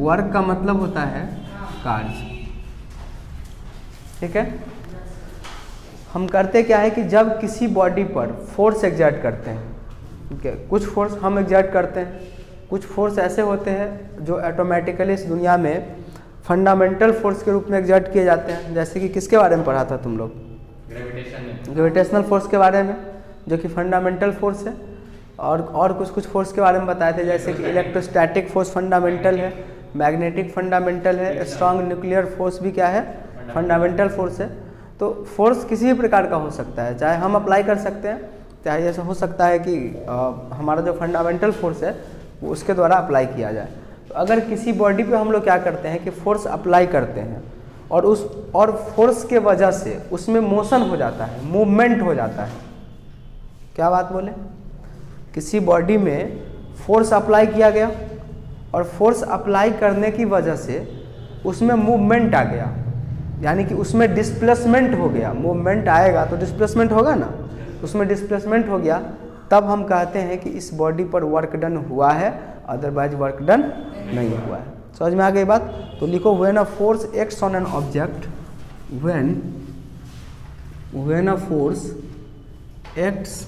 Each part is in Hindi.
वर्क का मतलब होता है कार्य। ठीक है, हम करते क्या है कि जब किसी बॉडी पर फोर्स एग्जर्ट करते हैं, ठीक है, कुछ फोर्स हम एग्जर्ट करते हैं, कुछ फोर्स ऐसे होते हैं जो ऑटोमेटिकली इस दुनिया में फंडामेंटल फोर्स के रूप में एग्जर्ट किए जाते हैं। जैसे कि किसके बारे में पढ़ा था तुम लोग? ग्रेविटेशनल फोर्स के बारे में, जो कि फंडामेंटल फोर्स है। और कुछ फोर्स के बारे में बताए थे, जैसे कि इलेक्ट्रोस्टैटिक फोर्स फंडामेंटल है, मैग्नेटिक फंडामेंटल है, स्ट्रॉन्ग न्यूक्लियर फोर्स भी क्या है? फंडामेंटल फोर्स है। तो फोर्स किसी भी प्रकार का हो सकता है, चाहे हम अप्लाई कर सकते हैं, चाहे ऐसा हो सकता है कि हमारा जो फंडामेंटल फोर्स है वो उसके द्वारा अप्लाई किया जाए। तो अगर किसी बॉडी पे हम लोग क्या करते हैं कि फोर्स अप्लाई करते हैं और फोर्स के वजह से उसमें मोशन हो जाता है, मूवमेंट हो जाता है। क्या बात बोले? किसी बॉडी में फोर्स अप्लाई किया गया और फोर्स अप्लाई करने की वजह से उसमें मूवमेंट आ गया, यानी कि उसमें डिस्प्लेसमेंट हो गया। मूवमेंट आएगा तो डिस्प्लेसमेंट होगा ना, उसमें डिस्प्लेसमेंट हो गया, तब हम कहते हैं कि इस बॉडी पर वर्क डन हुआ है, अदरवाइज वर्क डन नहीं हुआ है। समझ में आ गई बात? तो लिखो when a force acts on an object, when a force acts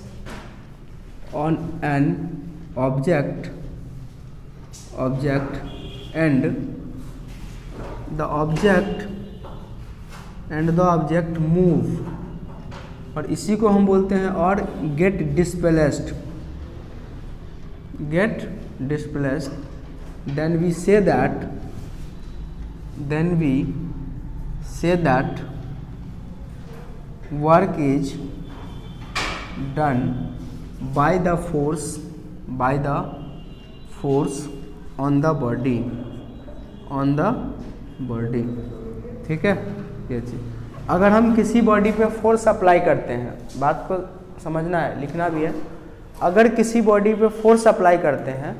on an object and the object move, और इसी को हम बोलते हैं और get displaced, then we say that work is done by the force on the body, ठीक है। ये चीज़ अगर हम किसी बॉडी पे फोर्स अप्लाई करते हैं, बात को समझना है, लिखना भी है। अगर किसी बॉडी पे फोर्स अप्लाई करते हैं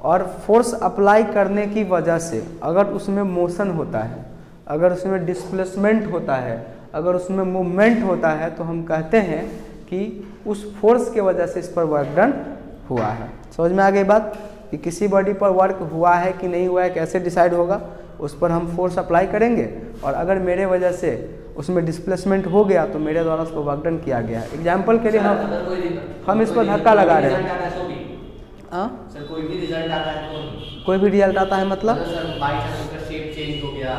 और फोर्स अप्लाई करने की वजह से अगर उसमें मोशन होता है, अगर उसमें डिस्प्लेसमेंट होता है, अगर उसमें मूवमेंट होता है, तो हम कहते हैं कि उस फोर्स के वजह से इस पर वर्क डन हुआ है। समझ में आ गई बात? कि किसी बॉडी पर वर्क हुआ है कि नहीं हुआ है कैसे डिसाइड होगा? उस पर हम फोर्स अप्लाई करेंगे और अगर मेरे वजह से उसमें डिस्प्लेसमेंट हो गया तो मेरे द्वारा उस पर वर्क डन किया गया है। एग्जाम्पल के लिए हम इस पर धक्का लगा रहे हैं। सर कोई भी रिजल्ट आता है तो? कोई भी रिजल्ट आता है मतलब? सर बाई चांस उसका शेप चेंज हो गया।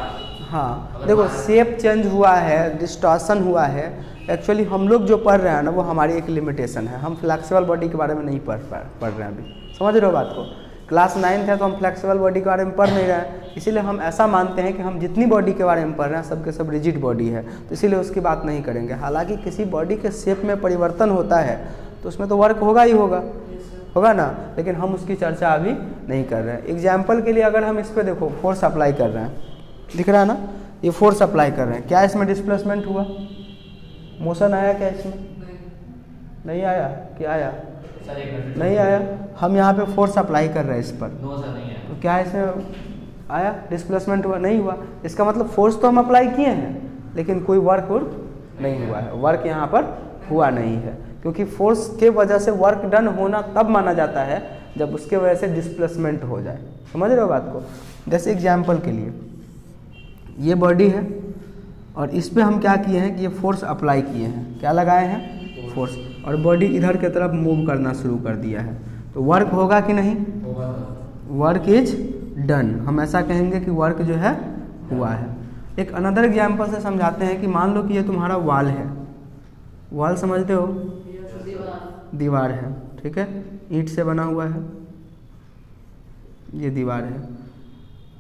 हाँ देखो, शेप चेंज हुआ है, डिस्टॉर्शन हुआ है, एक्चुअली हम लोग जो पढ़ रहे हैं ना वो हमारी एक लिमिटेशन है। हम फ्लेक्सिबल बॉडी के बारे में नहीं पढ़ रहे हैं अभी, समझ रहे हो बात को? क्लास 9th है तो हम फ्लेक्सिबल बॉडी के बारे में पढ़ नहीं रहे हैं, इसीलिए हम ऐसा मानते हैं कि हम जितनी बॉडी के बारे में पढ़ रहे हैं सब के सब रिजिड बॉडी है, तो इसीलिए उसकी बात नहीं करेंगे। हालांकि किसी बॉडी के शेप में परिवर्तन होता है तो उसमें तो वर्क होगा ही होगा ना, लेकिन हम उसकी चर्चा अभी नहीं कर रहे हैं। एग्जाम्पल के लिए अगर हम इस पर देखो फोर्स अप्लाई कर रहे हैं, दिख रहा है ना, ये फोर्स अप्लाई कर रहे हैं, क्या इसमें डिस्प्लेसमेंट हुआ? मोशन आया क्या इसमें? नहीं आया। क्या आया? नहीं आया। हम यहाँ पे फोर्स अप्लाई कर रहे हैं इस पर, तो क्या इसमें आया? डिस्प्लेसमेंट हुआ? नहीं हुआ। इसका मतलब फोर्स तो हम अप्लाई किए हैं लेकिन कोई वर्क नहीं हुआ है, वर्क यहाँ पर हुआ नहीं है, क्योंकि फोर्स के वजह से वर्क डन होना तब माना जाता है जब उसके वजह से डिस्प्लेसमेंट हो जाए। समझ रहे हो बात को? जैसे एग्जाम्पल के लिए ये बॉडी है और इस पे हम क्या किए हैं कि ये फोर्स अप्लाई किए हैं, क्या लगाए हैं? फोर्स, और बॉडी इधर की तरफ मूव करना शुरू कर दिया है, तो वर्क होगा कि नहीं? Work is done. हम ऐसा कहेंगे कि वर्क जो है हुआ है। एक अनदर एग्जाम्पल से समझाते हैं कि मान लो कि ये तुम्हारा वॉल है, वॉल समझते हो? दीवार है, ठीक है, ईंट से बना हुआ है, ये दीवार है।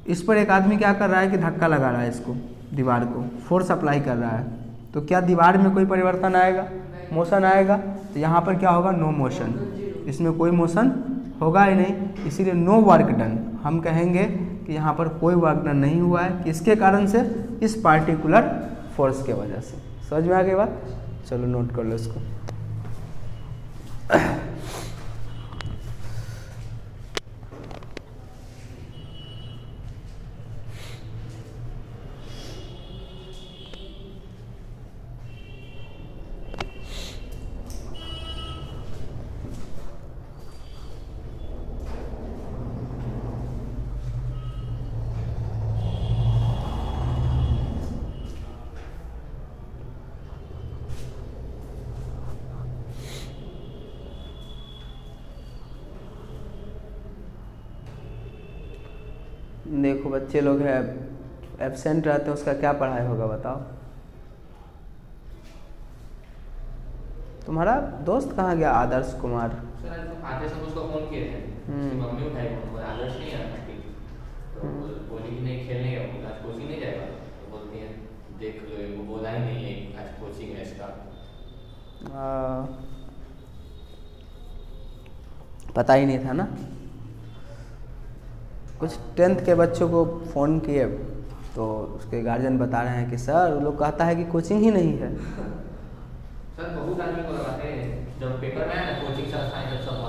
इस पर एक आदमी क्या कर रहा है कि धक्का लगा रहा है इसको, दीवार को फोर्स अप्लाई कर रहा है, तो क्या दीवार में कोई परिवर्तन आएगा? मोशन आएगा? तो यहाँ पर क्या होगा? नो मोशन, इसमें कोई मोशन होगा ही नहीं, इसीलिए नो वर्क डन। हम कहेंगे कि यहाँ पर कोई वर्क डन नहीं हुआ है, किसके कारण से? इस पार्टिकुलर फोर्स के वजह से। समझ में आ गई बात? चलो नोट कर लो इसको। देखो बच्चे लोग हैं एब्सेंट रहते हैं, उसका क्या पढ़ाई होगा बताओ। तुम्हारा दोस्त कहाँ गया आदर्श कुमार? सर आते समय उसको फ़ोन किए थे, उसकी मम्मी उठाई फ़ोन, आदर्श नहीं आया था ठीक, तो बोली कि नहीं खेलने गया, आज कोचिंग नहीं जाएगा, तो बोलती है देख वो बोला ही नहीं है आज कोचिंग है इसका। पता ही नहीं था ना। कुछ 10th के बच्चों को फ़ोन किए तो उसके गार्जियन बता रहे हैं कि सर वो लोग कहता है कि कोचिंग ही नहीं है। सर बहुत आदमी को लगाते हैं, जब पेपर में आया ना कोचिंग संस्थाएं जब सब